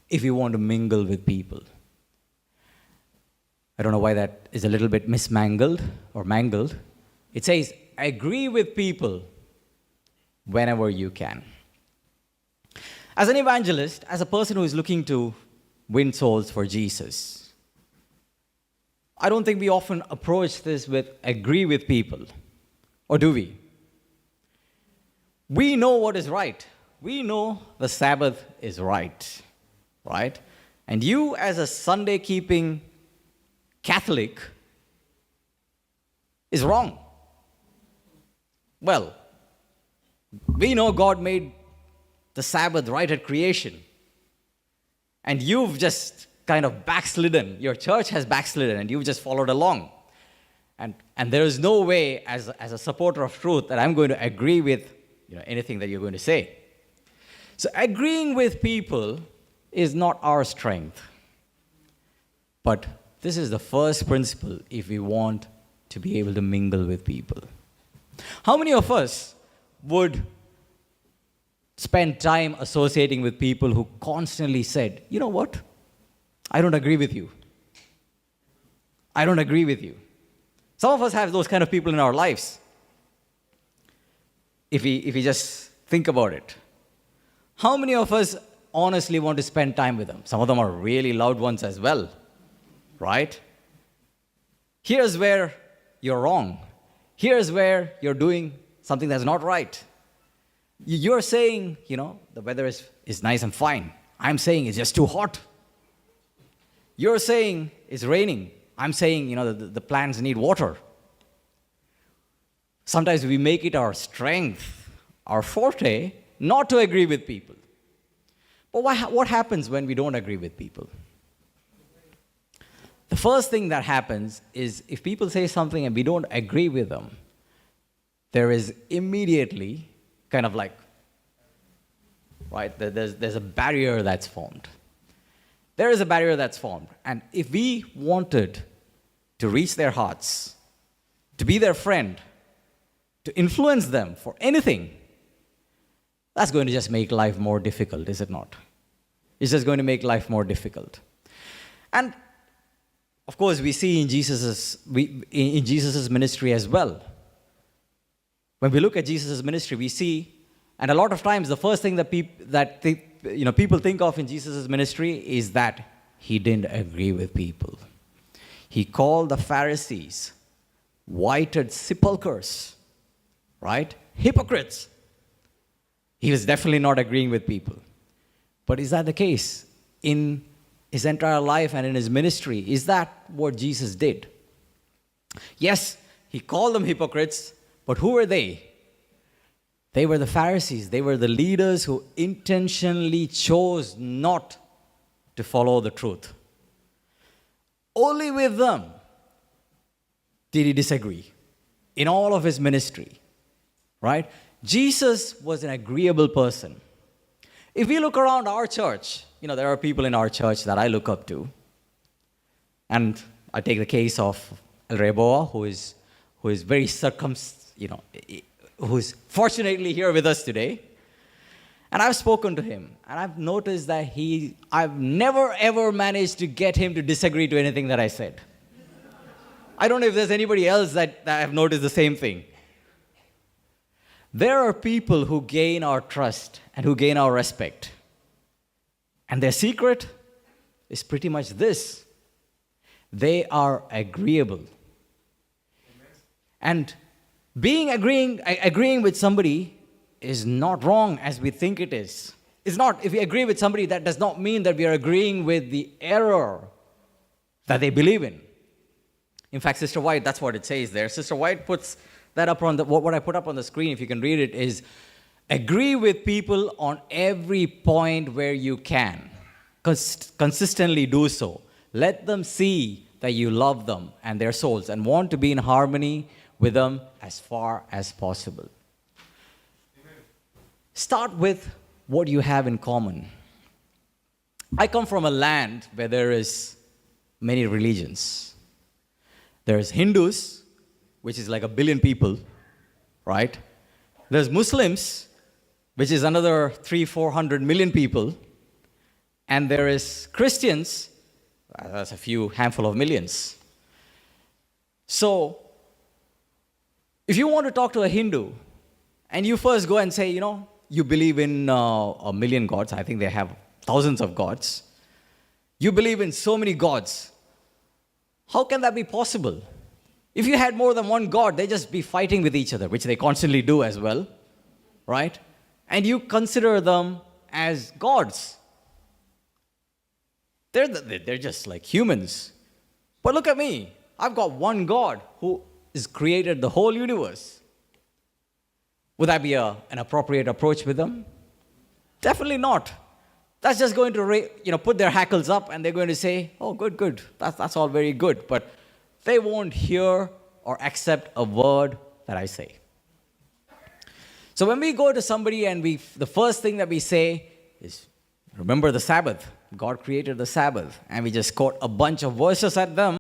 if you want to mingle with people. I don't know why that is a little bit mismangled or mangled. It says, agree with people whenever you can. As an evangelist, as a person who is looking to win souls for Jesus, I don't think we often approach this with agree with people. Or do we? We know what is right. We know the Sabbath is right. Right? And you, as a Sunday-keeping Catholic, is wrong. Well, we know God made the Sabbath right at creation. And you've just kind of backslidden. Your church has backslidden and you've just followed along. And there is no way, as a supporter of truth, that I'm going to agree with anything that you're going to say. So agreeing with people is not our strength. But this is the first principle if we want to be able to mingle with people. How many of us would spend time associating with people who constantly said, you know what? I don't agree with you. I don't agree with you. Some of us have those kind of people in our lives. If we just think about it. How many of us honestly want to spend time with them? Some of them are really loud ones as well, right? Here's where you're wrong. Here's where you're doing something that's not right. You're saying, the weather is nice and fine. I'm saying it's just too hot. You're saying it's raining. I'm saying, the plants need water. Sometimes we make it our strength, our forte, not to agree with people. But what happens when we don't agree with people? The first thing that happens is if people say something and we don't agree with them, there is immediately kind of like, right, there's a barrier that's formed. There is a barrier that's formed. And if we wanted to reach their hearts, to be their friend, to influence them for anything, that's going to just make life more difficult, is it not? It's just going to make life more difficult. And of course, we see in Jesus' ministry as well. When we look at Jesus' ministry, we see, and a lot of times the first thing that people think of in Jesus' ministry is that he didn't agree with people. He called the Pharisees whited sepulchres, right? Hypocrites. He was definitely not agreeing with people. But is that the case in his entire life and in his ministry? Is that what Jesus did? Yes, he called them hypocrites, but who were they? They were the Pharisees. They were the leaders who intentionally chose not to follow the truth. Only with them did he disagree in all of his ministry, right? Jesus was an agreeable person. If we look around our church, there are people in our church that I look up to. And I take the case of El Reboa, who is very who's fortunately here with us today. And I've spoken to him, and I've noticed that I've never ever managed to get him to disagree to anything that I said. I don't know if there's anybody else that I've noticed the same thing. There are people who gain our trust and who gain our respect. And their secret is pretty much this. They are agreeable. And agreeing with somebody is not wrong as we think it is. It's not. If we agree with somebody, that does not mean that we are agreeing with the error that they believe in. In fact, Sister White, that's what it says there. Sister White puts that up on what I put up on the screen, if you can read it, is agree with people on every point where you can. Consistently do so. Let them see that you love them and their souls and want to be in harmony with them as far as possible. Amen. Start with what you have in common. I come from a land where there is many religions. There's Hindus, which is like 1 billion people, right? There's Muslims, which is another 300-400 million people. and there is Christians, that's a few handful of millions. So, if you want to talk to a Hindu, and you first go and say, you believe in a million gods, I think they have thousands of gods. You believe in so many gods. How can that be possible? If you had more than one God, they'd just be fighting with each other, which they constantly do as well, right? And you consider them as gods. They're just like humans. But look at me. I've got one God who has created the whole universe. Would that be an appropriate approach with them? Definitely not. That's just going to put their hackles up, and they're going to say, oh, good. That's all very good. But they won't hear or accept a word that I say. So when we go to somebody and the first thing that we say is, remember the Sabbath. God created the Sabbath. And we just quote a bunch of verses at them.